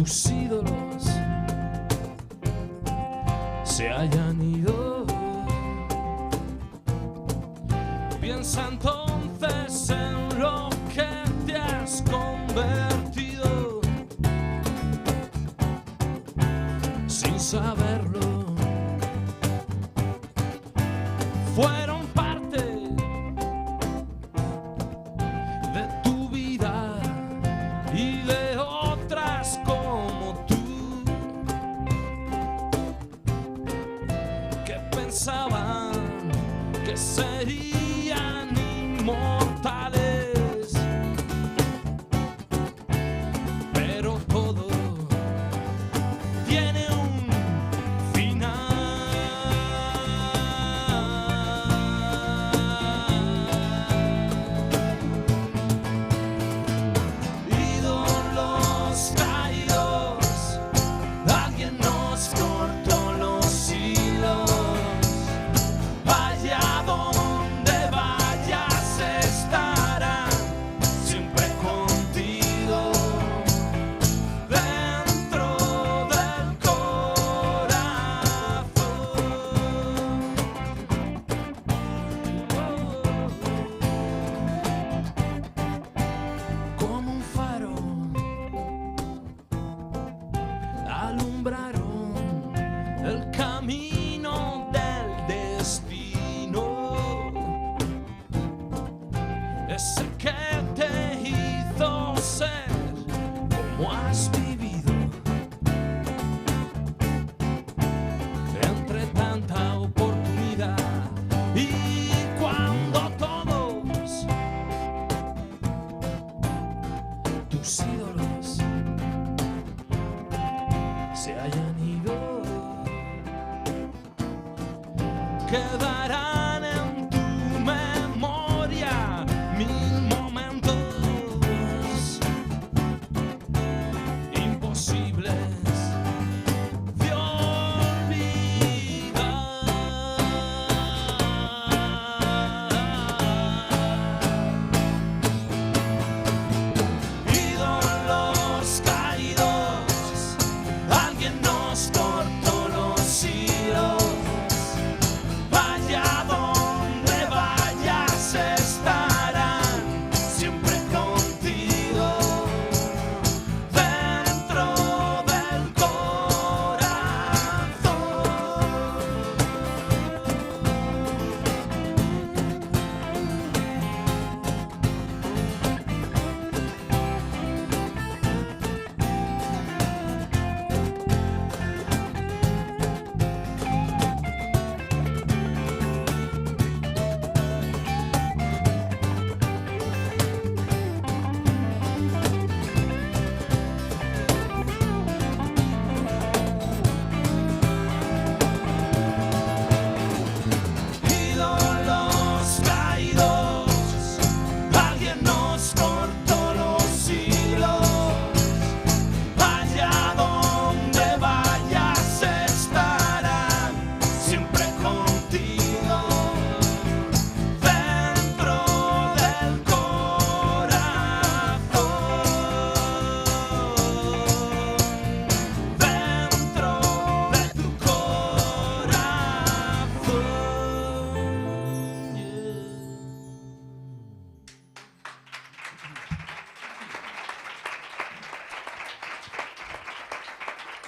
tus ídolos se hayan ido. Piensa entonces en lo que te has convertido sin saberlo. Fueron parte de tu vida y de otras como tú que pensaban que serían inmortales, pero todo tiene un final. Ídolos caídos, alguien nos cortó los hilos. Vaya donde vayas estarán siempre contigo, dentro del corazón. Como un faro alumbraron el camino del destino, ese que te hizo ser como has vivido. Entre tanta oportunidad y cuando todos tus ídolos se hayan ido, quedarán en tu memoria mil momentos imposibles de olvidar. Ídolos caídos, alguien nos cortó los hilos. Vaya donde vayas estarán siempre contigo, dentro del corazón. Ídolos caídos, alguien nos cortó los hilos. Vaya donde vayas estarán siempre contigo, dentro del corazón, dentro de tu corazón.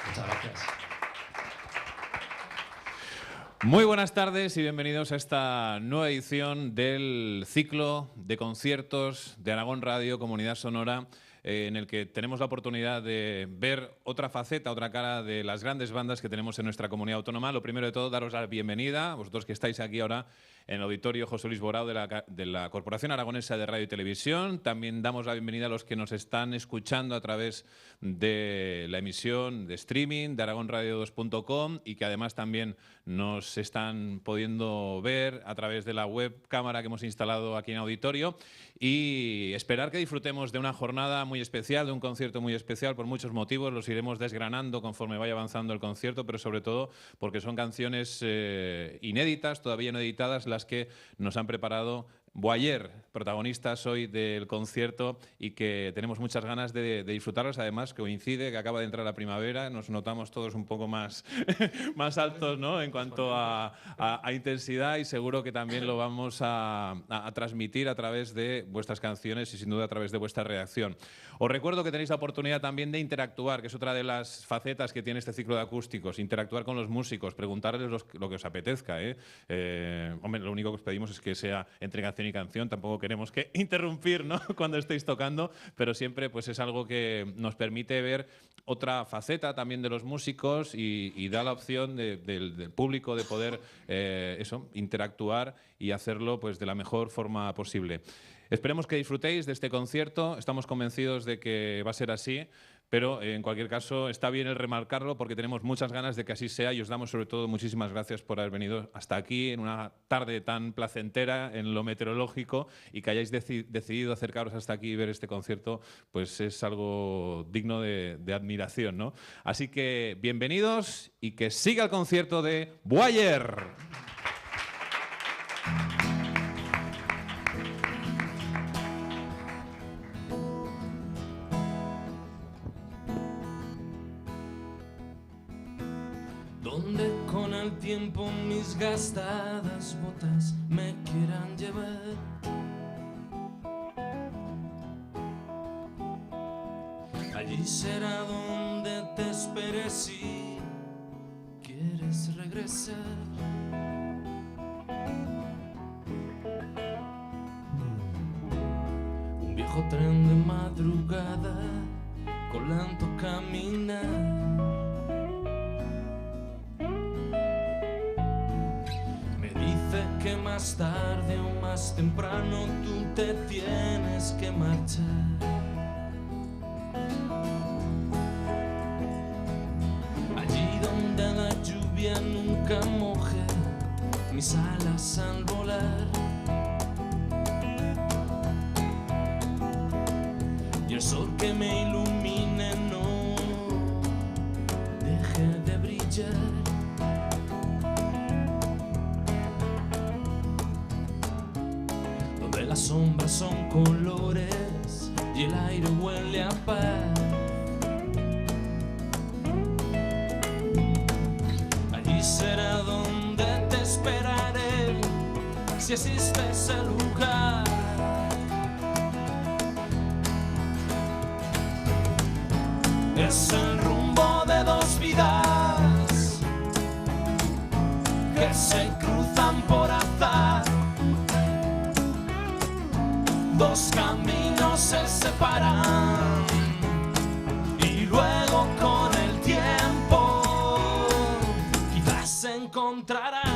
Muchas gracias. Muy buenas tardes y bienvenidos a esta nueva edición del ciclo de conciertos de Aragón Radio, Comunidad Sonora, en el que tenemos la oportunidad de ver otra faceta, otra cara de las grandes bandas que tenemos en nuestra comunidad autónoma. Lo primero de todo, daros la bienvenida, vosotros que estáis aquí ahora en el auditorio José Luis Borao de la Corporación Aragonesa de Radio y Televisión. También damos la bienvenida a los que nos están escuchando a través de la emisión de streaming de aragonradio2.com y que además también nos están pudiendo ver a través de la web cámara que hemos instalado aquí en auditorio, y esperar que disfrutemos de una jornada muy especial, de un concierto muy especial por muchos motivos. Los iremos desgranando conforme vaya avanzando el concierto, pero sobre todo porque son canciones inéditas, todavía no editadas, las que nos han preparado Boyer, protagonistas hoy del concierto y que tenemos muchas ganas de disfrutarlos. Además, coincide que acaba de entrar la primavera, nos notamos todos un poco más, más altos, ¿no?, en cuanto a intensidad, y seguro que también lo vamos a transmitir a través de vuestras canciones y sin duda a través de vuestra reacción. Os recuerdo que tenéis la oportunidad también de interactuar, que es otra de las facetas que tiene este ciclo de acústicos, interactuar con los músicos, preguntarles lo que os apetezca, hombre, lo único que os pedimos es que sea entre canción y canción, tampoco queremos que interrumpir, ¿no?, cuando estéis tocando, pero siempre pues es algo que nos permite ver otra faceta también de los músicos y da la opción del público de poder interactuar y hacerlo pues de la mejor forma posible. Esperemos que disfrutéis de este concierto, estamos convencidos de que va a ser así, pero en cualquier caso está bien el remarcarlo porque tenemos muchas ganas de que así sea y os damos sobre todo muchísimas gracias por haber venido hasta aquí en una tarde tan placentera en lo meteorológico, y que hayáis decidido acercaros hasta aquí y ver este concierto, pues es algo digno de admiración, ¿no? Así que bienvenidos y que siga el concierto de Boyer. Donde con el tiempo mis gastadas botas me quieran llevar. Allí será donde te espere si quieres regresar. Un viejo tren de madrugada con lento caminar. Que más tarde o más temprano tú te tienes que marchar. Allí donde la lluvia nunca moje mis alas al volar, y el sol que me ilumine no deje de brillar. Las sombras son colores y el aire huele a paz. Allí será donde te esperaré, si existe ese lugar. Es el rumbo de dos vidas que se cruzan por azar. Dos caminos se separan y luego con el tiempo quizás se encontrarán.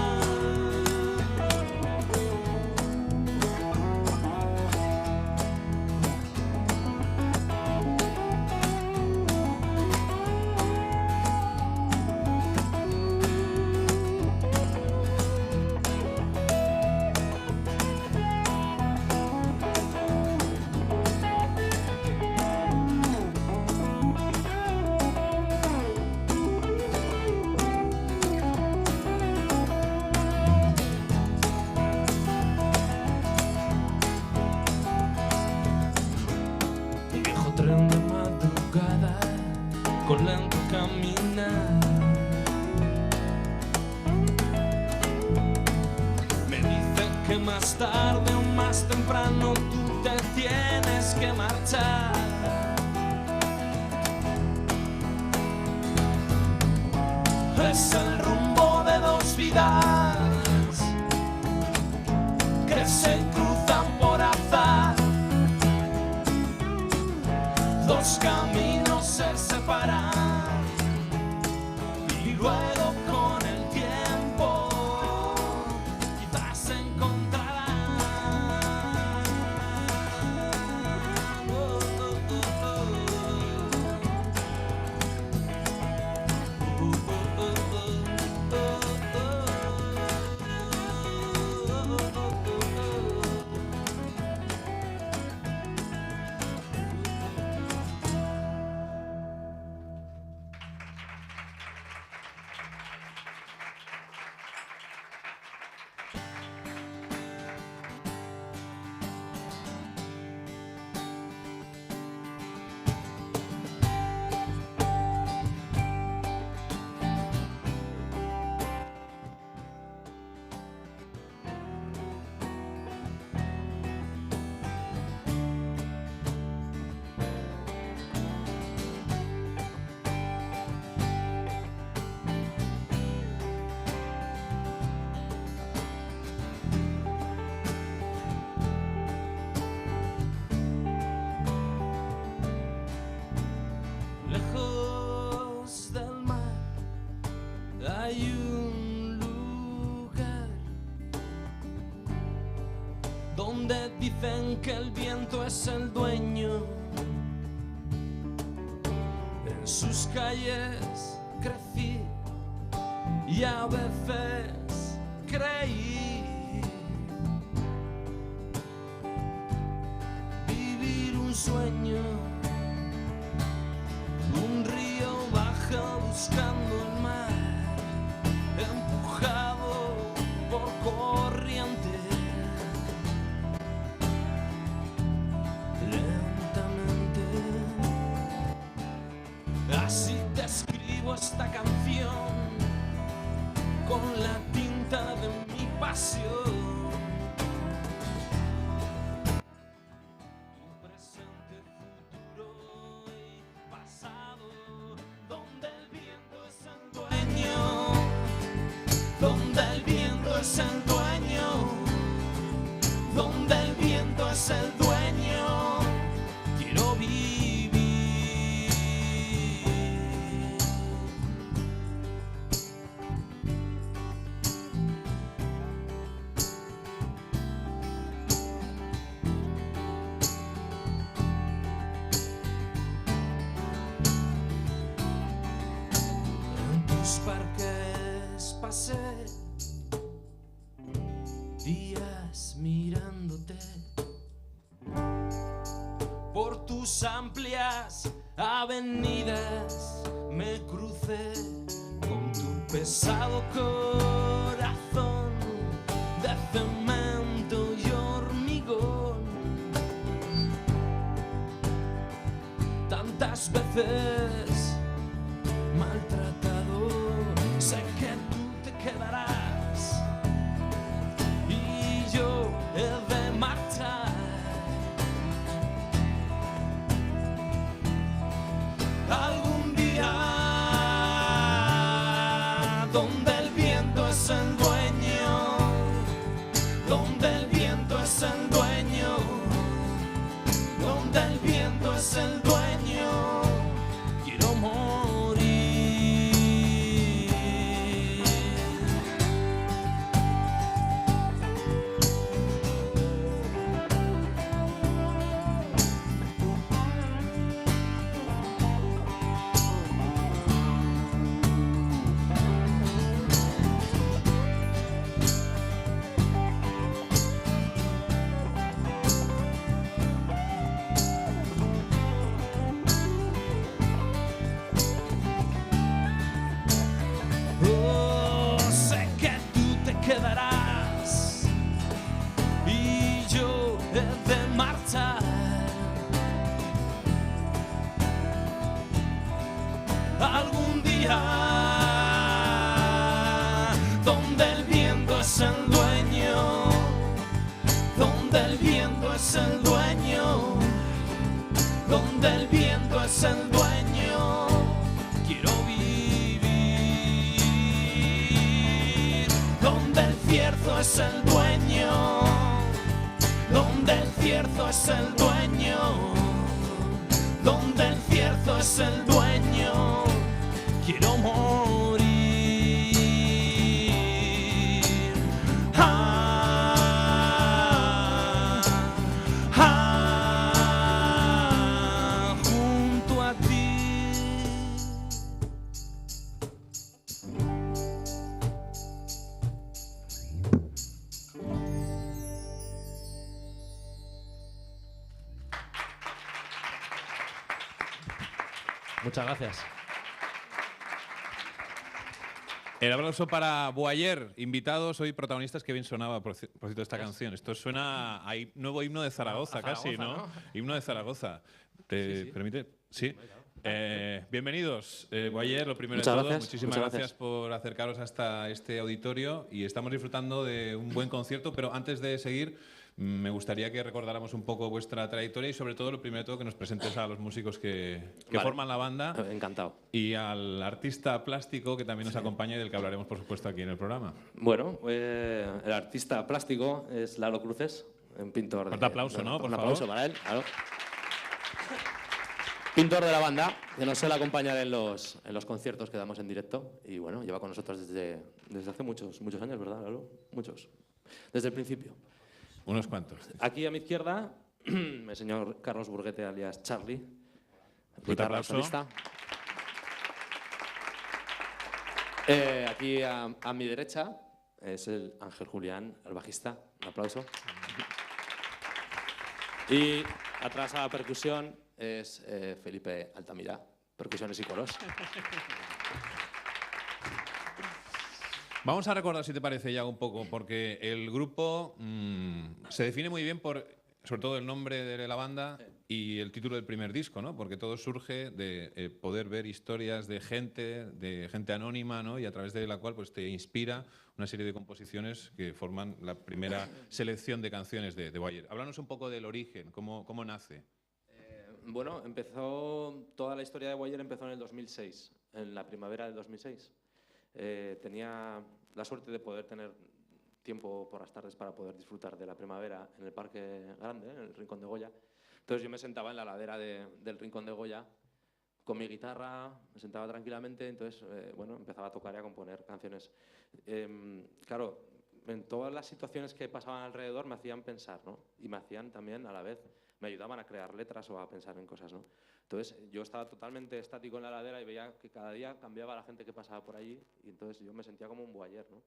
Tren de madrugada con lento caminar. Me dice que más tarde o más temprano tú te tienes que marchar. Es el rumbo de dos vidas que se cruzan por azar. Dos caminos se separan y luego con el tiempo quizás se encontrarán. hay un lugar donde dicen que el viento es el dueño. En sus calles crecí y a veces creí vivir un sueño. Un río baja buscando el mar, empujado por corriente. Lentamente, así te escribo esta canción con la tinta de mi pasión. Presente, futuro y pasado, donde el viento es el dueño, donde el viento es el dueño, donde el viento es el dueño, quiero vivir. En tus parques pasé días mirándote, por tus amplias avenidas me crucé con tu pesado corazón de cemento y hormigón. Tantas veces maltratado, sé que tú te quedarás y yo he de marchar. Algún día donde el viento es el dueño, donde el viento es el dueño, donde el viento es el dueño, quiero morir. Oh, sé que tú te quedarás y yo he de marchar. Algún día donde el viento es el dueño, donde el viento es el dueño, donde el viento es el dueño, quiero vivir. Donde el cierzo es el dueño, donde el cierzo es el dueño, donde el cierzo es el dueño, quiero morir. Junto a ti. Muchas gracias. El aplauso para Boyer, invitados, hoy protagonistas. Qué bien sonaba, por cierto, esta canción. Esto suena a nuevo himno de Zaragoza, casi, ¿no? Himno de Zaragoza. ¿Te permite? Sí. Bienvenidos, Boyer, lo primero de todo. Muchísimas gracias por acercaros hasta este auditorio y estamos disfrutando de un buen concierto, pero antes de seguir, me gustaría que recordáramos un poco vuestra trayectoria y sobre todo, lo primero de todo, que nos presentes a los músicos que forman la banda. Encantado. Y al artista plástico que también nos acompaña y del que hablaremos, por supuesto, aquí en el programa. Bueno, el artista plástico es Lalo Cruces, un pintor. Un aplauso, ¿no? Por un favor. aplauso para él, claro. pintor de la banda, que nos suele acompañar en los conciertos que damos en directo. Y bueno, lleva con nosotros desde hace muchos años, ¿verdad, Lalo? Muchos. Desde el principio. Unos cuantos. Aquí a mi izquierda, el señor Carlos Burguete, alias Charlie. Guitarra aplauso. solista. Aquí a mi derecha es el Ángel Julián, el bajista. Un aplauso. Y atrás a la percusión es Felipe Altamira, percusiones y coros. Vamos a recordar, si te parece, ya un poco, porque el grupo se define muy bien por, sobre todo, el nombre de la banda y el título del primer disco, ¿no? Porque todo surge de poder ver historias de gente anónima, ¿no? Y a través de la cual pues, te inspira una serie de composiciones que forman la primera selección de canciones de Boyer. Háblanos un poco del origen, cómo nace. Bueno, toda la historia de Boyer empezó en el 2006, en la primavera del 2006. Tenía la suerte de poder tener tiempo por las tardes para poder disfrutar de la primavera en el Parque Grande, en el Rincón de Goya. Entonces yo me sentaba en la ladera del Rincón de Goya con mi guitarra, me sentaba tranquilamente, entonces bueno, empezaba a tocar y a componer canciones. Claro, en todas las situaciones que pasaban alrededor me hacían pensar, ¿no? Y me hacían también, a la vez, me ayudaban a crear letras o a pensar en cosas, ¿no? Entonces yo estaba totalmente estático en la ladera y veía que cada día cambiaba la gente que pasaba por allí y entonces yo me sentía como un Boyer, ¿no?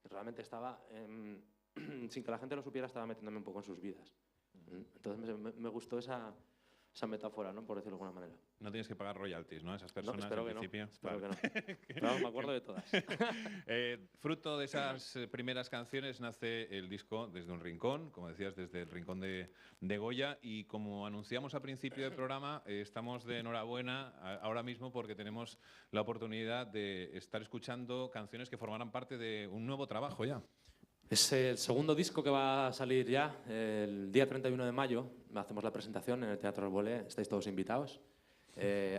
Realmente estaba, sin que la gente lo supiera, estaba metiéndome un poco en sus vidas. Entonces me gustó esa metáfora, ¿no? Por decirlo de alguna manera. No tienes que pagar royalties, ¿no? Esas personas, no, espero en que principio. No, espero que no. Pero me acuerdo de todas. Fruto de esas primeras canciones nace el disco Desde un Rincón, como decías, desde el Rincón de Goya. Y como anunciamos al principio del programa, estamos de enhorabuena ahora mismo porque tenemos la oportunidad de estar escuchando canciones que formarán parte de un nuevo trabajo ya. Es el segundo disco que va a salir ya, el día 31 de mayo. Hacemos la presentación en el Teatro Arbolé, estáis todos invitados.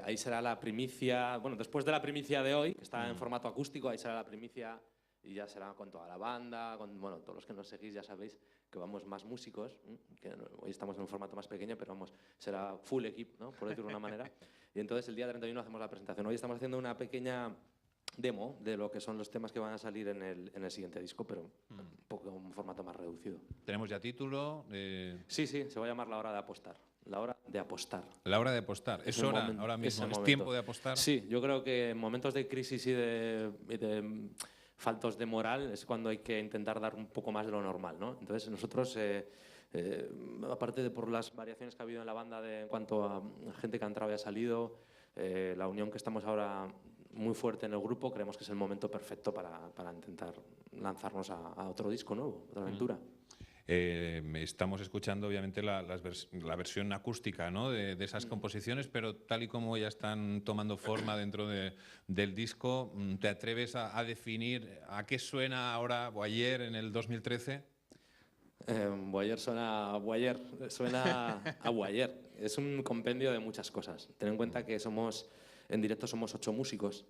Ahí será la primicia, bueno, después de la primicia de hoy, que está en formato acústico, ahí será la primicia y ya será con toda la banda, bueno, todos los que nos seguís ya sabéis que vamos más músicos, que hoy estamos en un formato más pequeño, pero vamos, será full equip, ¿no? Por decirlo de una manera. Y entonces el día 31 hacemos la presentación. Hoy estamos haciendo una pequeña demo de lo que son los temas que van a salir en el siguiente disco, pero un formato más reducido. ¿Tenemos ya título? Sí, se va a llamar La Hora de Apostar. La Hora de Apostar. La Hora de Apostar. ¿Es hora ahora mismo? ¿Es tiempo de apostar? Sí, yo creo que en momentos de crisis y de faltos de moral es cuando hay que intentar dar un poco más de lo normal, ¿no? Entonces nosotros, aparte de por las variaciones que ha habido en la banda en cuanto a gente que ha entrado y ha salido, la unión que estamos ahora muy fuerte en el grupo, creemos que es el momento perfecto para intentar lanzarnos a otro disco nuevo, otra aventura. Estamos escuchando obviamente la versión acústica, ¿no? de esas composiciones, pero tal y como ya están tomando forma dentro del disco, ¿te atreves a definir a qué suena ahora Boyer en el 2013? Boyer suena a Boyer, suena a Boyer. Es un compendio de muchas cosas. Ten en cuenta que en directo somos 8 músicos.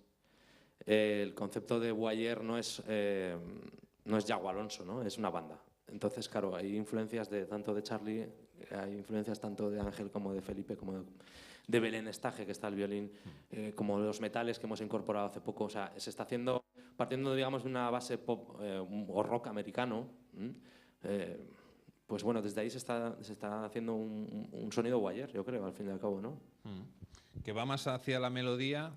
El concepto de Boyer no es Yago Alonso, ¿no? Es una banda. Entonces, claro, hay influencias tanto de Charlie, hay influencias tanto de Ángel como de Felipe, como de Belén Estaje, que está el violín, como de los metales que hemos incorporado hace poco. O sea, se está haciendo, partiendo, digamos, de una base pop o rock americano, pues bueno, desde ahí se está haciendo un sonido Boyer, yo creo, al fin y al cabo, ¿no? Que va más hacia la melodía,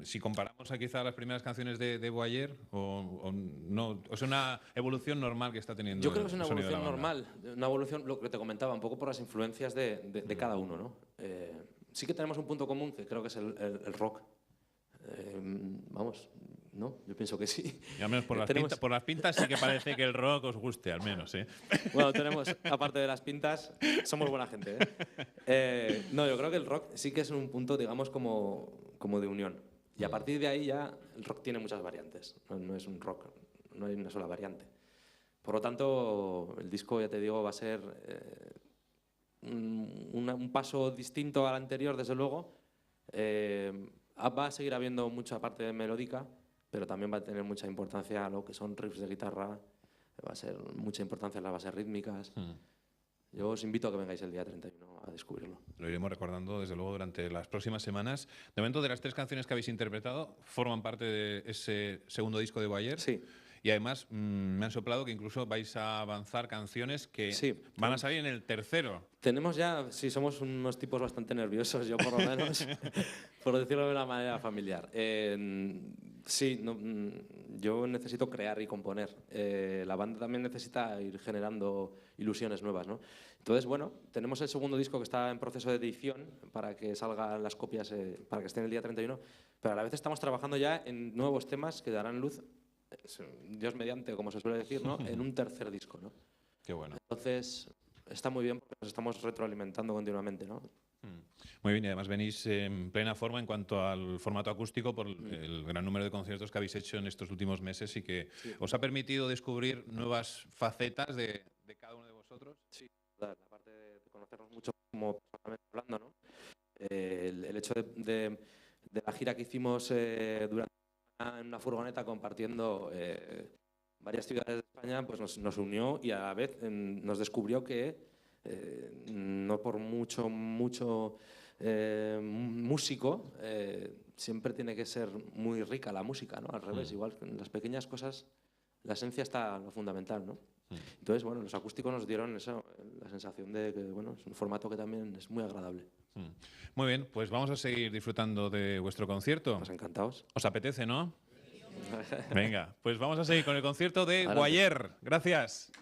si comparamos a quizá las primeras canciones de Boyer, o no, es una evolución normal que está teniendo. Yo creo que es una evolución normal, una evolución, lo que te comentaba, un poco por las influencias de cada uno, ¿no? Sí que tenemos un punto común, que creo que es el rock. Vamos, ¿no? Yo pienso que sí. Y al menos por las pintas sí que parece que el rock os guste, al menos, ¿eh? Bueno, tenemos, aparte de las pintas, somos buena gente, ¿eh? No, yo creo que el rock sí que es un punto, digamos, como de unión. Y a partir de ahí ya el rock tiene muchas variantes. No es un rock, no hay una sola variante. Por lo tanto, el disco, ya te digo, va a ser un paso distinto al anterior, desde luego. Va a seguir habiendo mucha parte melódica, pero también va a tener mucha importancia lo que son riffs de guitarra, va a ser mucha importancia en las bases rítmicas. Yo os invito a que vengáis el día 31 a descubrirlo. Lo iremos recordando, desde luego, durante las próximas semanas. De momento, de las 3 canciones que habéis interpretado, forman parte de ese segundo disco de Boyer. Sí. Y además me han soplado que incluso vais a avanzar canciones que Sí. van a salir en el tercero. Tenemos ya, sí, somos unos tipos bastante nerviosos, yo por lo menos, por decirlo de una manera familiar. Sí, yo necesito crear y componer. La banda también necesita ir generando ilusiones nuevas, ¿no? Entonces, bueno, tenemos el segundo disco que está en proceso de edición para que salgan las copias, para que estén el día 31, pero a la vez estamos trabajando ya en nuevos temas que darán luz, Dios mediante, como se suele decir, ¿no? En un tercer disco, ¿no? Qué bueno. Entonces, está muy bien porque nos estamos retroalimentando continuamente, ¿no? Muy bien, y además venís en plena forma en cuanto al formato acústico por el gran número de conciertos que habéis hecho en estos últimos meses y que os ha permitido descubrir nuevas facetas de cada uno de vosotros. Sí, la parte de conocernos mucho como personalmente hablando, ¿no? El hecho de la gira que hicimos durante en una furgoneta compartiendo varias ciudades de España, pues nos unió y a la vez nos descubrió que no por mucho músico siempre tiene que ser muy rica la música, ¿no? Al revés, igual en las pequeñas cosas la esencia está lo fundamental, ¿no? Entonces, bueno, los acústicos nos dieron eso, la sensación de que, bueno, es un formato que también es muy agradable. Muy bien, pues vamos a seguir disfrutando de vuestro concierto. Pues encantados. ¿Os apetece, no? Venga, pues vamos a seguir con el concierto de Adelante. Boyer. Gracias.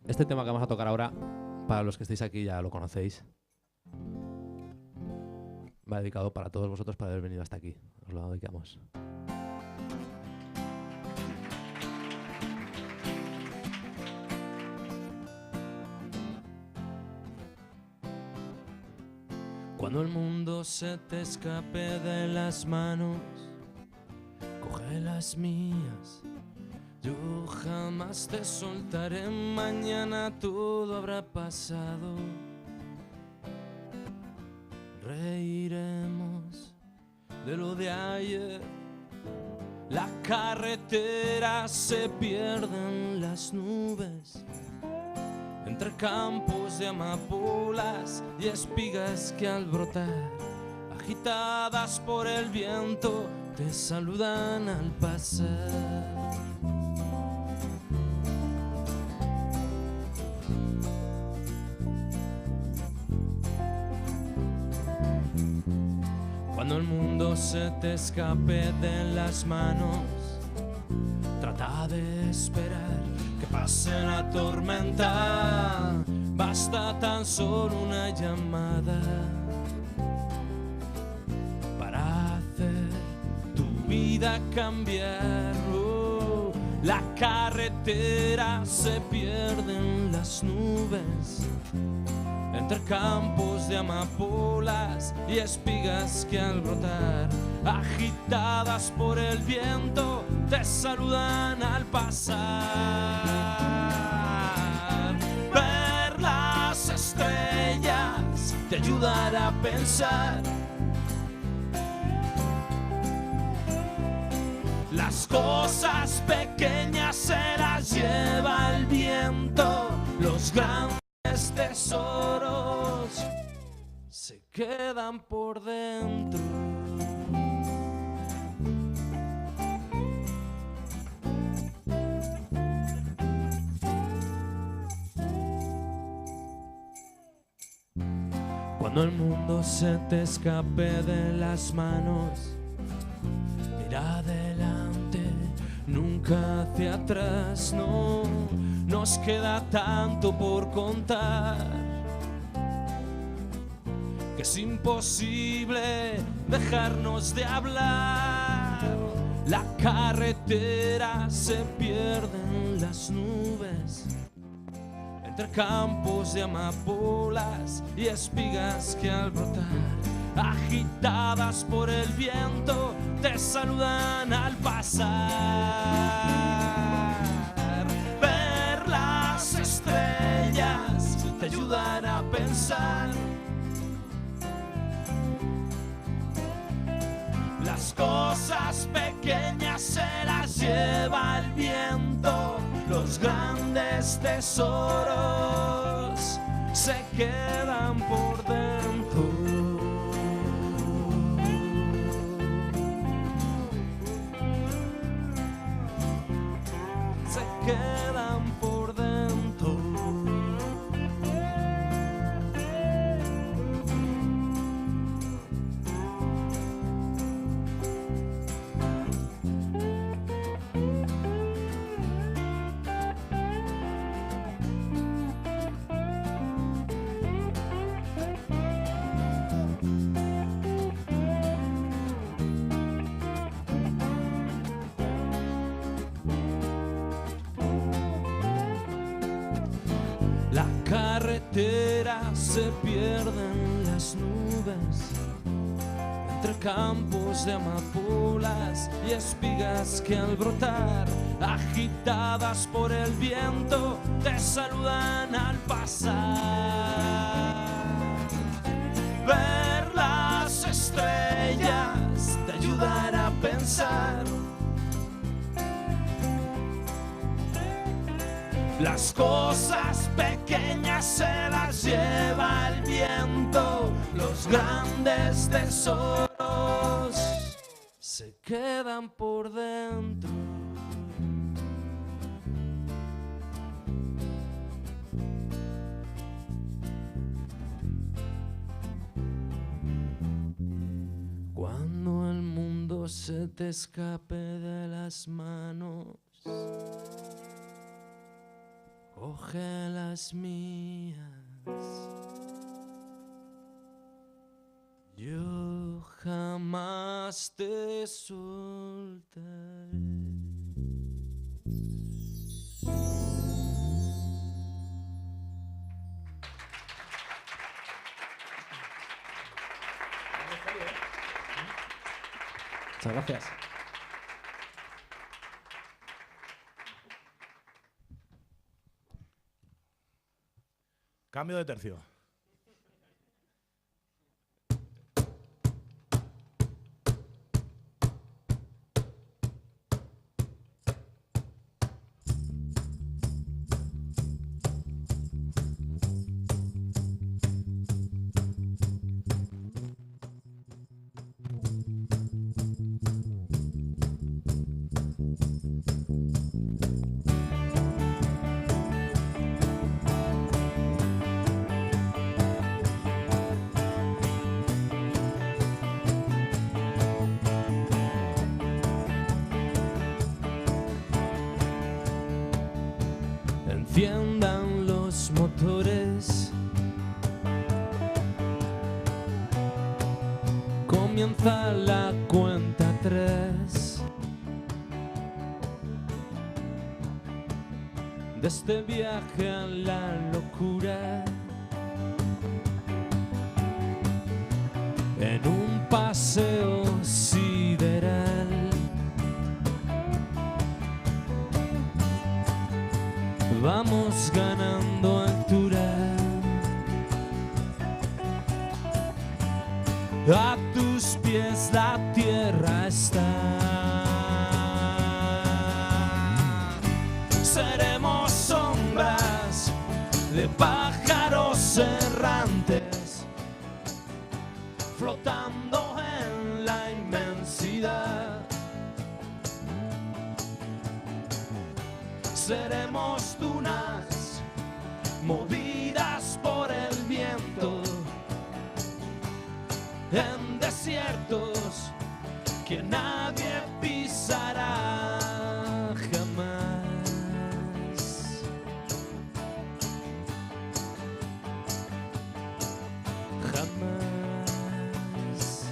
Este tema que vamos a tocar ahora, para los que estéis aquí ya lo conocéis. Va dedicado para todos vosotros por haber venido hasta aquí. Os lo dedicamos. Cuando el mundo se te escape de las manos, coge las mías. Yo jamás te soltaré, mañana todo habrá pasado. Reiremos de lo de ayer. La carretera se pierde en las nubes, entre campos de amapolas y espigas que al brotar, agitadas por el viento, te saludan al pasar. Cuando el mundo se te escape de las manos, trata de esperar que pase la tormenta. Basta tan solo una llamada para hacer tu vida cambiar. Oh, la carretera se pierde en las nubes, entre campos de amapolas y espigas que al brotar, agitadas por el viento, te saludan al pasar. Ver las estrellas te ayudará a pensar. Las cosas pequeñas se las lleva el viento, los grandes tesoros se quedan por dentro. Cuando el mundo se te escape de las manos, mira adelante, nunca hacia atrás, no. Nos queda tanto por contar que es imposible dejarnos de hablar. La carretera se pierde en las nubes, entre campos de amapolas y espigas que al brotar, agitadas por el viento, te saludan al pasar. Ver las estrellas te ayudará a pensar. viento, los grandes tesoros se quedan por dentro. Se quedan por dentro. La carretera se pierde en las nubes, entre campos de amapolas y espigas que al brotar, agitadas por el viento, te saludan al pasar. Ver las estrellas te ayudará a pensar. Las cosas pequeñas se las lleva el viento, los grandes tesoros se quedan por dentro. Cuando el mundo se te escape de las manos, coge las mías, yo jamás te soltaré. Muchas gracias. Cambio de tercio. Enciendan los motores, comienza la cuenta 3 de este viaje a la locura, en un paseo sideral. Vamos ganando altura, a tus pies la tierra está. Seremos sombras de pájaros errantes, flotando en la inmensidad. Seremos dunas movidas por el viento, en desiertos que nadie pisará jamás. Jamás.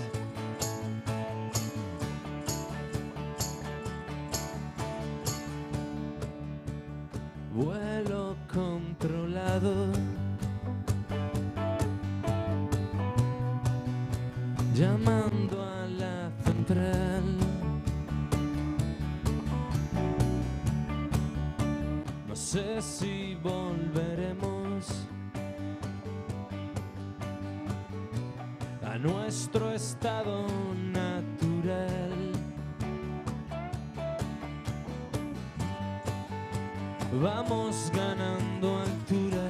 Vuelo controlado, llamando a la central. No sé si volveremos a nuestro estado natural. vamos ganando altura.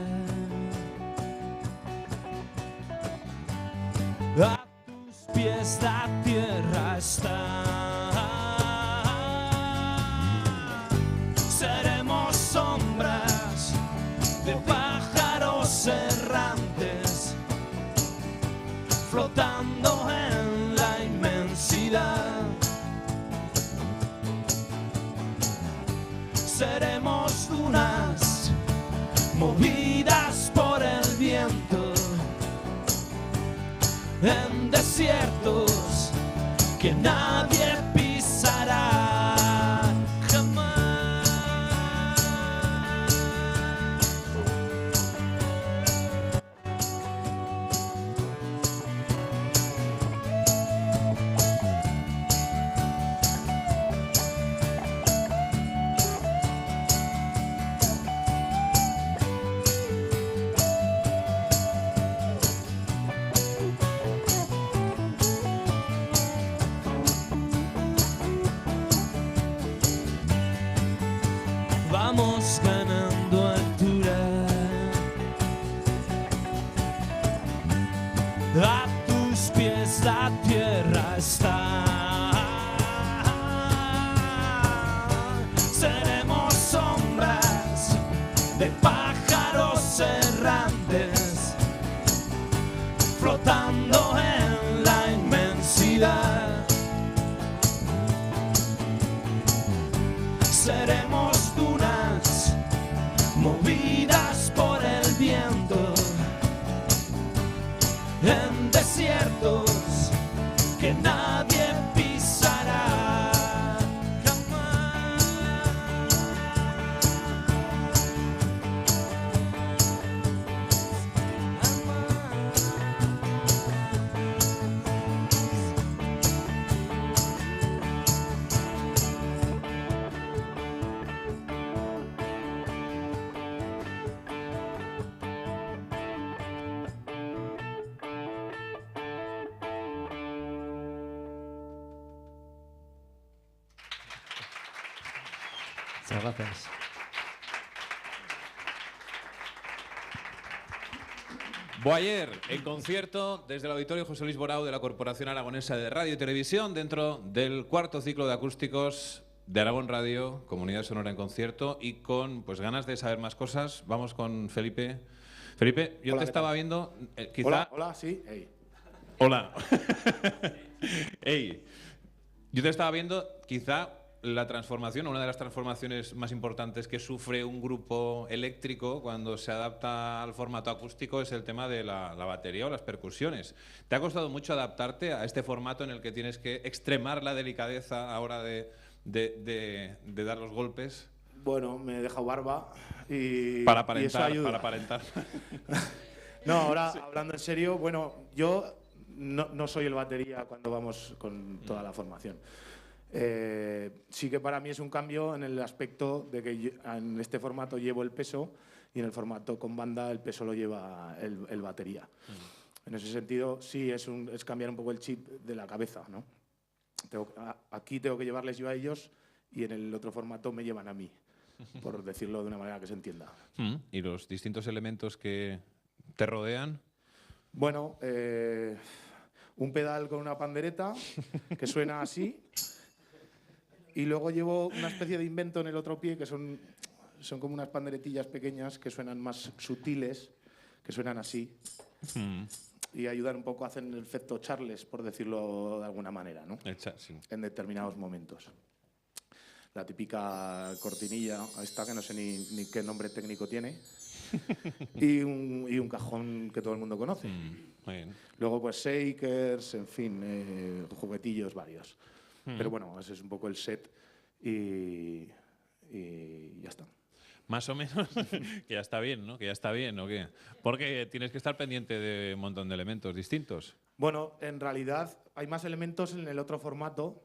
A tus pies la tierra está. Seremos sombras de pájaros errantes, flotando en la inmensidad. Seremos dunas movidas por el viento, en desiertos que nadie pisará jamás. Vamos ganando altura. A tus pies la tierra está. Seremos sombras de pájaros errantes, flotando en la inmensidad. Seremos dunas movidas por el viento, en desiertos que nadie pisará jamás. Muchas gracias. Boyer, en concierto desde el Auditorio José Luis Borao de la Corporación Aragonesa de Radio y Televisión, dentro del cuarto ciclo de acústicos de Aragón Radio, Comunidad Sonora en concierto, y con pues ganas de saber más cosas, vamos con Felipe. Felipe, yo Hola, te ¿qué estaba tal? viendo, quizá... Hola, hola, sí. Hey. Hola. Ey, yo te estaba viendo, quizá la transformación, una de las transformaciones más importantes que sufre un grupo eléctrico cuando se adapta al formato acústico es el tema de la batería o las percusiones. ¿Te ha costado mucho adaptarte a este formato en el que tienes que extremar la delicadeza a la hora de dar los golpes? Bueno, me he dejado barba y, Para y eso aparentar, ayuda. para aparentar. No, ahora hablando en serio, bueno, yo no soy el batería cuando vamos con toda la formación. Sí que para mí es un cambio en el aspecto de que en este formato llevo el peso y en el formato con banda el peso lo lleva el batería. En ese sentido, sí, es cambiar un poco el chip de la cabeza, ¿no? Aquí tengo que llevarles yo a ellos y en el otro formato me llevan a mí, por decirlo de una manera que se entienda. ¿Y los distintos elementos que te rodean? Bueno, un pedal con una pandereta que suena así y luego llevo una especie de invento en el otro pie que son como unas panderetillas pequeñas que suenan más sutiles, que suenan así y ayudan un poco, hacen el efecto Charles, por decirlo de alguna manera, ¿no? Sí. En determinados momentos. La típica cortinilla, esta que no sé ni qué nombre técnico tiene, y un cajón que todo el mundo conoce. Muy bien. Luego, pues, shakers, en fin, juguetillos varios. Pero bueno, ese es un poco el set y ya está. Más o menos, que ya está bien, ¿no? Que ya está bien, ¿o qué? Porque tienes que estar pendiente de un montón de elementos distintos. Bueno, en realidad hay más elementos en el otro formato,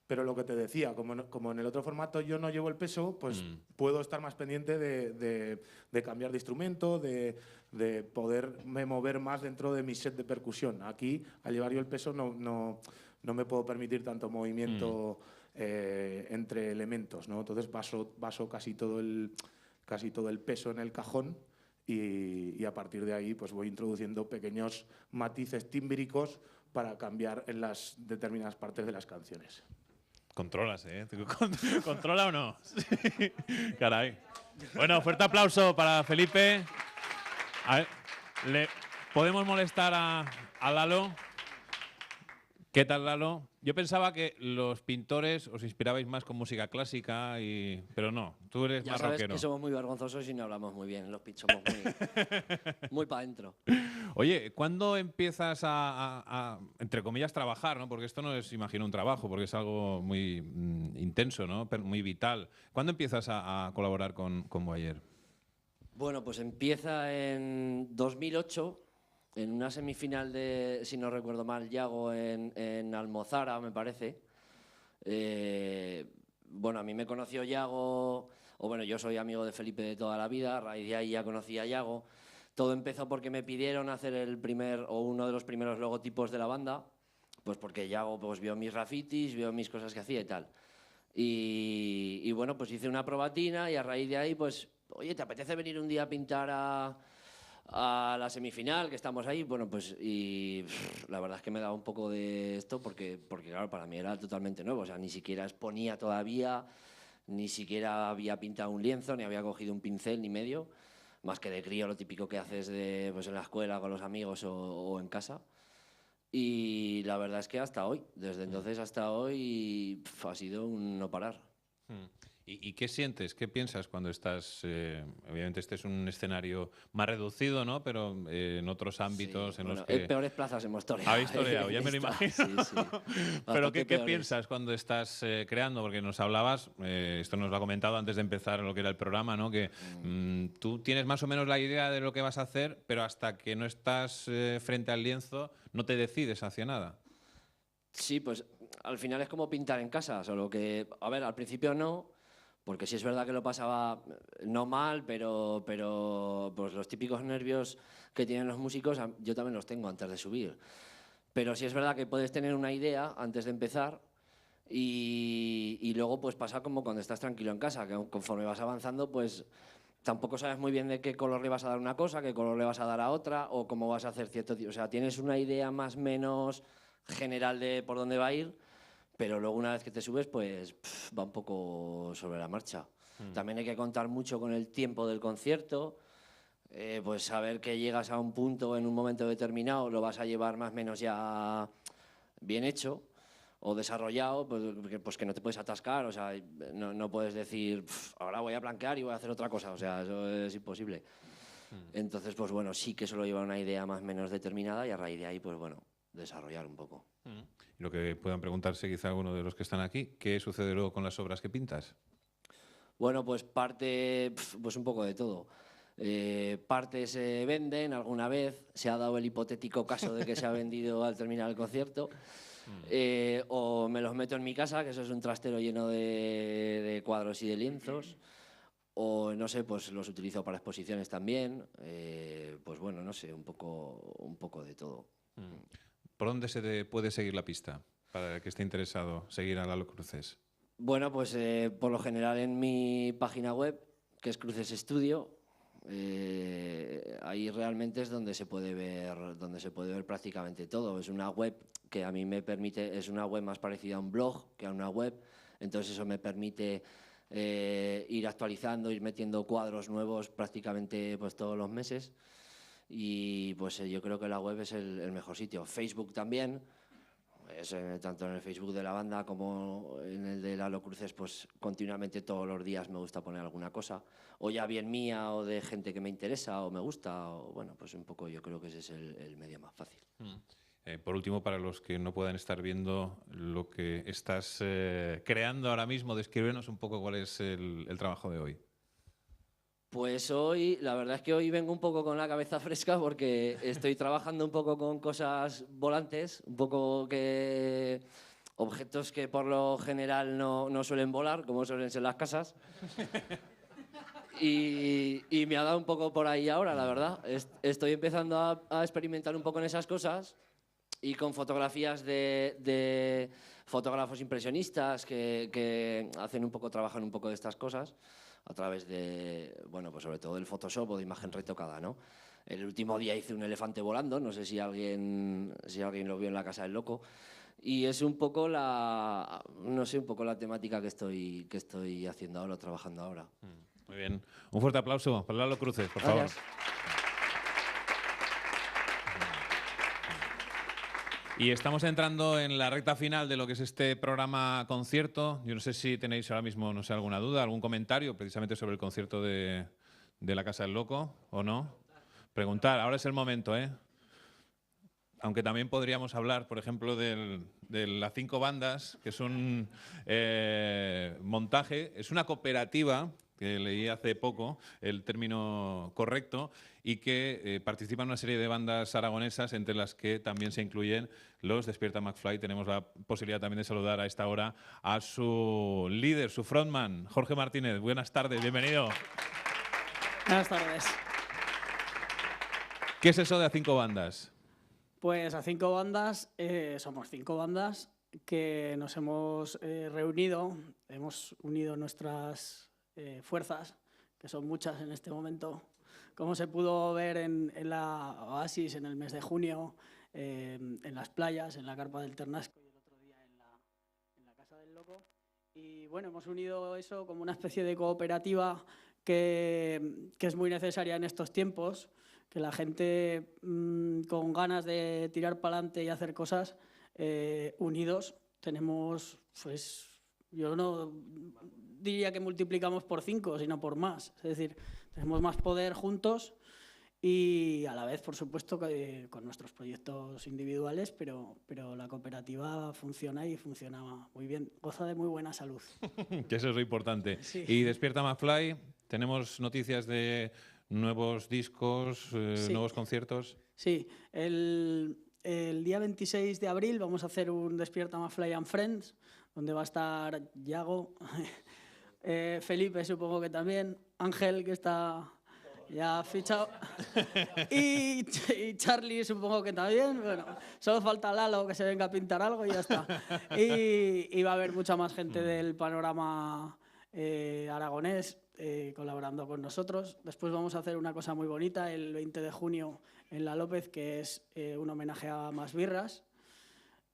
pero lo que te decía, como en el otro formato yo no llevo el peso, pues puedo estar más pendiente de cambiar de instrumento, de poderme mover más dentro de mi set de percusión. Aquí, al llevar yo el peso, no me puedo permitir tanto movimiento entre elementos, ¿no? Entonces baso casi todo el casi todo el peso en el cajón y a partir de ahí pues voy introduciendo pequeños matices tímbricos para cambiar en las determinadas partes de las canciones. Controlas, ¿eh? ¿Controla o no? Sí. Caray. Bueno, fuerte aplauso para Felipe. A ver, ¿podemos molestar a Lalo? ¿Qué tal, Lalo? Yo pensaba que los pintores os inspirabais más con música clásica, pero no, tú eres Ya más sabes rockero. que somos muy vergonzosos y no hablamos muy bien. Los pitch somos muy para adentro. Oye, ¿cuándo empiezas a, entre comillas, trabajar, ¿no? Porque esto no es, imagino, un trabajo, porque es algo muy intenso, ¿no? Muy vital. ¿Cuándo empiezas a colaborar con Boyer? Bueno, pues empieza en 2008, en una semifinal de, si no recuerdo mal, Yago en Almozara, me parece. Bueno, a mí me conoció Yago, o bueno, yo soy amigo de Felipe de toda la vida, a raíz de ahí ya conocí a Yago. Todo empezó porque me pidieron hacer uno de los primeros logotipos de la banda, pues porque Yago pues, vio mis grafitis, vio mis cosas que hacía y tal. Y bueno, pues hice una probatina y a raíz de ahí, pues, oye, ¿te apetece venir un día a pintar a la semifinal, que estamos ahí? Bueno, pues y la verdad es que me daba un poco de esto porque claro, para mí era totalmente nuevo, o sea, ni siquiera exponía todavía, ni siquiera había pintado un lienzo, ni había cogido un pincel ni medio, más que de crío, lo típico que haces pues en la escuela con los amigos o en casa. Y la verdad es que hasta hoy, desde entonces hasta hoy, ha sido un no parar. ¿Y qué sientes, qué piensas cuando estás, obviamente este es un escenario más reducido, ¿no? Pero en otros ámbitos en los que... En peores plazas hemos toreado. Habéis toreado, ya me lo imagino. Sí. Pero ¿qué peores. piensas cuando estás creando? Porque nos hablabas, esto nos lo ha comentado antes de empezar lo que era el programa, ¿no? Que tú tienes más o menos la idea de lo que vas a hacer, pero hasta que no estás frente al lienzo no te decides hacia nada. Sí, pues al final es como pintar en casa, solo que, a ver, al principio no, porque sí es verdad que lo pasaba no mal, pero pues los típicos nervios que tienen los músicos, yo también los tengo antes de subir. Pero sí es verdad que puedes tener una idea antes de empezar y luego pues pasa como cuando estás tranquilo en casa, que conforme vas avanzando pues tampoco sabes muy bien de qué color le vas a dar a una cosa, qué color le vas a dar a otra o cómo vas a hacer cierto... O sea, tienes una idea más o menos general de por dónde va a ir, pero luego una vez que te subes, pues va un poco sobre la marcha. También hay que contar mucho con el tiempo del concierto, pues saber que llegas a un punto en un momento determinado, lo vas a llevar más o menos ya bien hecho o desarrollado, pues que no te puedes atascar, o sea, no puedes decir, ahora voy a blanquear y voy a hacer otra cosa, o sea, eso es imposible. Entonces, pues bueno, sí que solo lleva una idea más o menos determinada y a raíz de ahí, pues bueno, desarrollar un poco. Lo que puedan preguntarse quizá alguno de los que están aquí, ¿qué sucede luego con las obras que pintas? Bueno, pues parte, pues un poco de todo. Parte se venden alguna vez, se ha dado el hipotético caso de que se ha vendido al terminar el concierto, o me los meto en mi casa, que eso es un trastero lleno de cuadros y de lienzos, o no sé, pues los utilizo para exposiciones también, pues bueno, no sé, un poco de todo. ¿Por dónde se te puede seguir la pista para el que esté interesado seguir a Lalo Cruces? Bueno, pues por lo general en mi página web, que es Cruces Studio, ahí realmente es donde se puede ver prácticamente todo. Es una web que a mí me permite, es una web más parecida a un blog que a una web, entonces eso me permite ir actualizando, ir metiendo cuadros nuevos prácticamente pues todos los meses. Y pues yo creo que la web es el mejor sitio. Facebook también, tanto en el Facebook de la banda como en el de Lalo Cruces, pues continuamente todos los días me gusta poner alguna cosa, o ya bien mía o de gente que me interesa o me gusta, o bueno, pues un poco yo creo que ese es el medio más fácil. Por último, para los que no puedan estar viendo lo que estás creando ahora mismo, descríbenos un poco cuál es el trabajo de hoy. Pues hoy, la verdad es que hoy vengo un poco con la cabeza fresca porque estoy trabajando un poco con cosas volantes, un poco que objetos que por lo general no suelen volar, como suelen ser las casas. Y me ha dado un poco por ahí ahora, la verdad. Estoy empezando a experimentar un poco en esas cosas y con fotografías de fotógrafos impresionistas que hacen trabajan un poco de estas cosas a través de, bueno, pues sobre todo del Photoshop o de imagen retocada, ¿no? El último día hice un elefante volando, no sé si alguien lo vio en la Casa del Loco. Y es un poco no sé, un poco la temática que estoy haciendo ahora, trabajando ahora. Muy bien. Un fuerte aplauso para Lalo Cruces, por favor. Gracias. Y estamos entrando en la recta final de lo que es este programa concierto. Yo no sé si tenéis ahora mismo, no sé, alguna duda, algún comentario precisamente sobre el concierto de la Casa del Loco, ¿o no? Preguntar, ahora es el momento, ¿eh? Aunque también podríamos hablar, por ejemplo, de las 5 bandas, que es un montaje, es una cooperativa, que leí hace poco el término correcto, y que participan una serie de bandas aragonesas, entre las que también se incluyen los Despierta McFly. Tenemos la posibilidad también de saludar a esta hora a su líder, su frontman, Jorge Martínez. Buenas tardes, bienvenido. Buenas tardes. ¿Qué es eso de a 5 bandas? Pues a 5 bandas, somos 5 bandas que nos hemos reunido, hemos unido nuestras fuerzas, que son muchas en este momento, como se pudo ver en la Oasis en el mes de junio, en las playas, en la Carpa del Ternasco y el otro día en la Casa del Loco. Y bueno, hemos unido eso como una especie de cooperativa que es muy necesaria en estos tiempos, que la gente con ganas de tirar para adelante y hacer cosas, unidos, tenemos, pues yo no diría que multiplicamos por 5, sino por más. Es decir, tenemos más poder juntos y a la vez, por supuesto, con nuestros proyectos individuales, pero la cooperativa funciona y funciona muy bien. Goza de muy buena salud. Que eso es lo importante. Sí. Y Despierta McFly, tenemos noticias de nuevos discos, Sí. nuevos conciertos. Sí, el día 26 de abril vamos a hacer un Despierta McFly and Friends, donde va a estar Yago, Felipe supongo que también, Ángel, que está ya fichado, y Charlie supongo que también. Bueno, solo falta Lalo, que se venga a pintar algo y ya está. Y va a haber mucha más gente del panorama aragonés colaborando con nosotros. Después vamos a hacer una cosa muy bonita el 20 de junio en La López, que es un homenaje a Más Birras,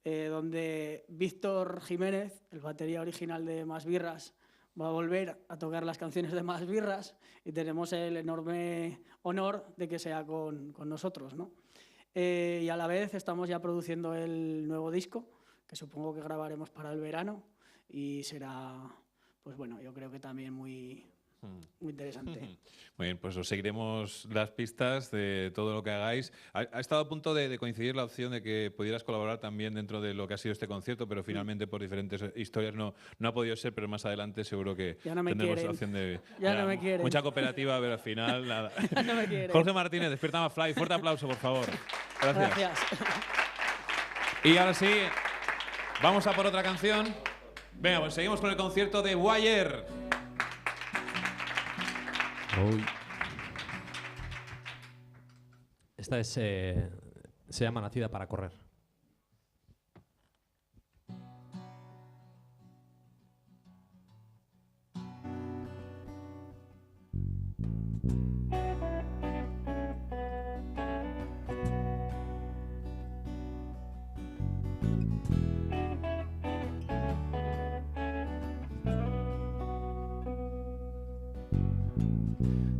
donde Víctor Jiménez, el batería original de Más Birras, va a volver a tocar las canciones de Más Birras y tenemos el enorme honor de que sea con nosotros, ¿no? Y a la vez estamos ya produciendo el nuevo disco, que supongo que grabaremos para el verano y será, pues bueno, yo creo que también muy interesante. Muy bien, pues os seguiremos las pistas de todo lo que hagáis. Ha estado a punto de coincidir la opción de que pudieras colaborar también dentro de lo que ha sido este concierto, pero finalmente por diferentes historias no ha podido ser, pero más adelante seguro que Ya no me tendremos la quieren. opción de... Ya no me quieren. Mucha cooperativa, pero al final nada. No me quieren. Jorge Martínez, Despierta McFly, fuerte aplauso, por favor. Gracias. Gracias. Y ahora sí, vamos a por otra canción. Venga, pues seguimos con el concierto de Wire. Esta se llama Nacida para correr.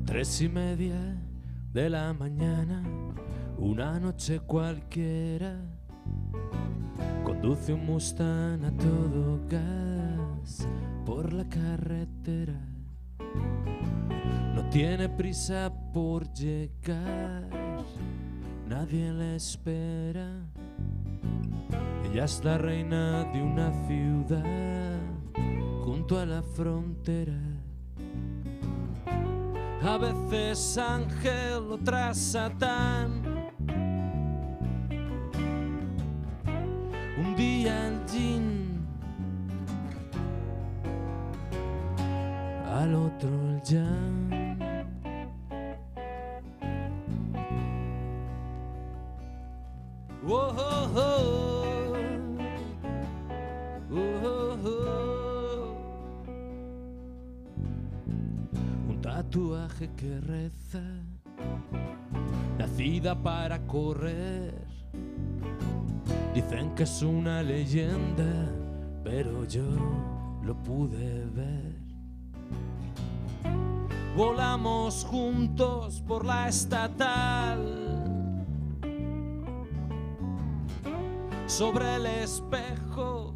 Tres y media de la mañana, una noche cualquiera, conduce un Mustang a todo gas por la carretera. No tiene prisa por llegar, nadie la espera. Ella es la reina de una ciudad junto a la frontera. A veces ángel, otras Satán. Un día el yin, al otro el yang. Oh, oh, oh. tatuaje que reza, nacida para correr. Dicen que es una leyenda, pero yo lo pude ver. Volamos juntos por la estatal, sobre el espejo,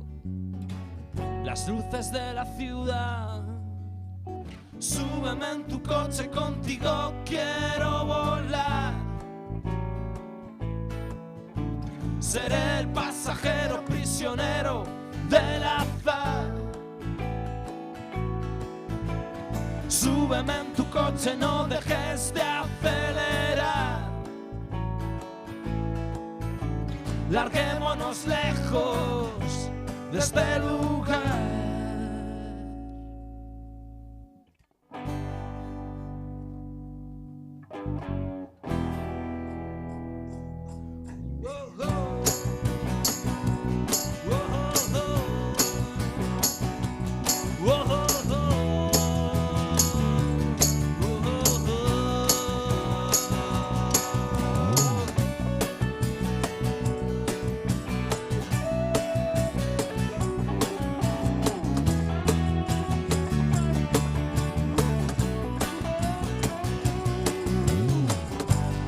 las luces de la ciudad. Súbeme en tu coche, contigo quiero volar. Seré el pasajero prisionero del azar. Súbeme en tu coche, no dejes de acelerar. Larguémonos lejos de este lugar.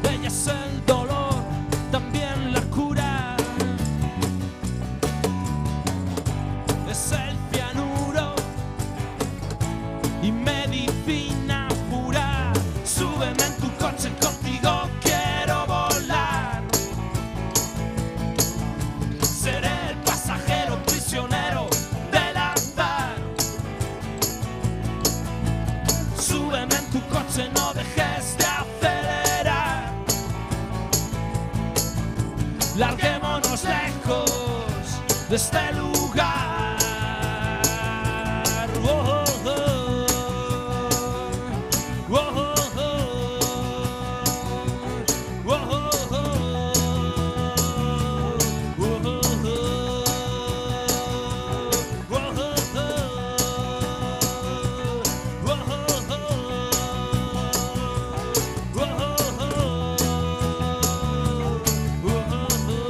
Ella es el dolor, también la cura. Es el cianuro y medicina pura. Súbeme en tu coche, contigo quiero volar. Seré el pasajero prisionero del azar. Súbeme en tu coche, no dejes de acelerar. Larguémonos lejos de este lugar. Oh, oh, oh. Oh, oh, oh. Oh, oh, oh. Oh, oh, oh. Oh, oh, oh. Oh, oh,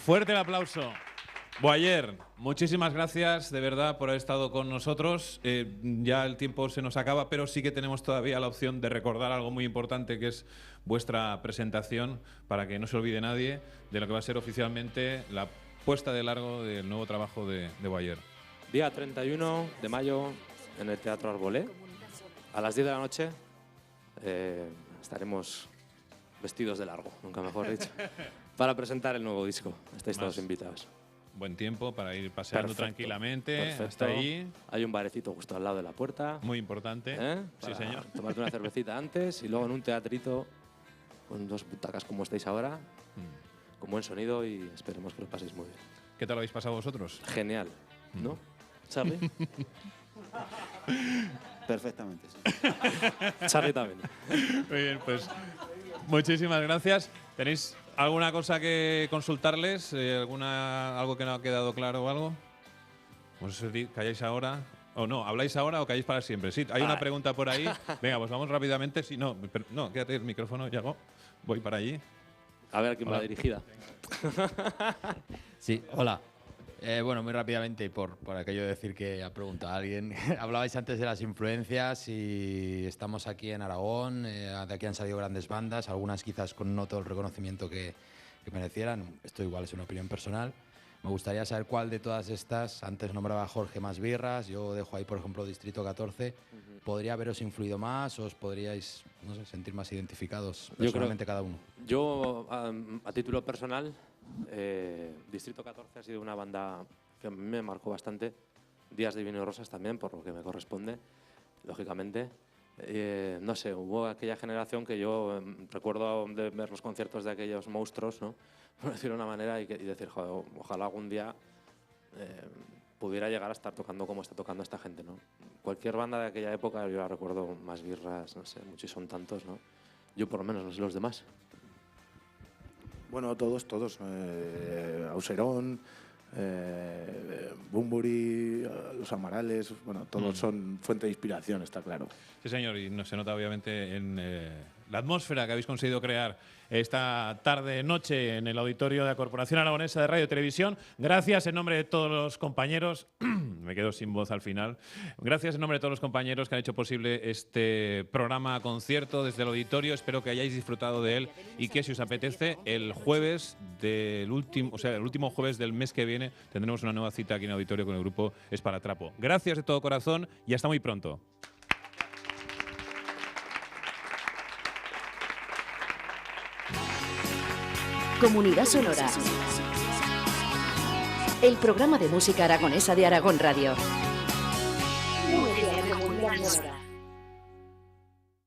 Fuerte el aplauso. Boyer, muchísimas gracias de verdad por haber estado con nosotros. Ya el tiempo se nos acaba, pero sí que tenemos todavía la opción de recordar algo muy importante, que es vuestra presentación, para que no se olvide nadie de lo que va a ser oficialmente la puesta de largo del nuevo trabajo de Boyer. Día 31 de mayo en el Teatro Arbolé. A las 10 de la noche estaremos vestidos de largo, nunca mejor dicho, para presentar el nuevo disco. Estáis todos invitados. Buen tiempo para ir paseando tranquilamente. Perfecto. Hasta ahí. Hay un barecito justo al lado de la puerta. Muy importante. Sí, Para señor. tomarte una cervecita antes y luego en un teatrito con 2 butacas como estáis ahora, con buen sonido, y esperemos que lo paséis muy bien. ¿Qué tal lo habéis pasado vosotros? Genial, ¿no? Charlie. Perfectamente, sí. Charlie también. Muy bien, pues muchísimas gracias. ¿Tenéis alguna cosa que consultarles? ¿Algo que no ha quedado claro o algo? Pues calláis ahora. O no, ¿habláis ahora o calláis para siempre? Sí, hay una pregunta por ahí. Venga, pues vamos rápidamente. Sí, no, no, quédate el micrófono, Yago. Voy para allí. A ver a quién va dirigida. Sí, hola. Bueno, muy rápidamente, por aquello de decir que ha preguntado a alguien. Hablabais antes de las influencias y estamos aquí en Aragón. De aquí han salido grandes bandas, algunas quizás con no todo el reconocimiento que merecieran. Esto igual es una opinión personal. Me gustaría saber cuál de todas estas, antes nombraba a Jorge Más Birras, yo dejo ahí, por ejemplo, Distrito 14, ¿podría haberos influido más o os podríais, no sé, sentir más identificados personalmente cada uno? Yo, a título personal, Distrito 14 ha sido una banda que me marcó bastante. Días de Vino y Rosas también, por lo que me corresponde, lógicamente. No sé, hubo aquella generación que yo recuerdo de ver los conciertos de aquellos monstruos, ¿no? Por decirlo de una manera, y decir, joder, ojalá algún día pudiera llegar a estar tocando como está tocando esta gente, ¿no? Cualquier banda de aquella época, yo la recuerdo más birras, no sé, muchos son tantos, ¿no? Yo por lo menos, no sé los demás. Bueno, todos. Auserón, Bunbury, Los Amarales, bueno, todos son fuente de inspiración, está claro. Sí, señor, y se nota obviamente en la atmósfera que habéis conseguido crear esta tarde-noche en el auditorio de la Corporación Aragonesa de Radio y Televisión. Gracias en nombre de todos los compañeros, me quedo sin voz al final, gracias en nombre de todos los compañeros que han hecho posible este programa concierto desde el auditorio. Espero que hayáis disfrutado de él y que, si os apetece, el jueves del último, o sea, el último jueves del mes que viene tendremos una nueva cita aquí en el auditorio con el grupo Esparatrapo. Gracias de todo corazón y hasta muy pronto. Comunidad Sonora. El programa de música aragonesa de Aragón Radio. Muy bien, Comunidad Sonora.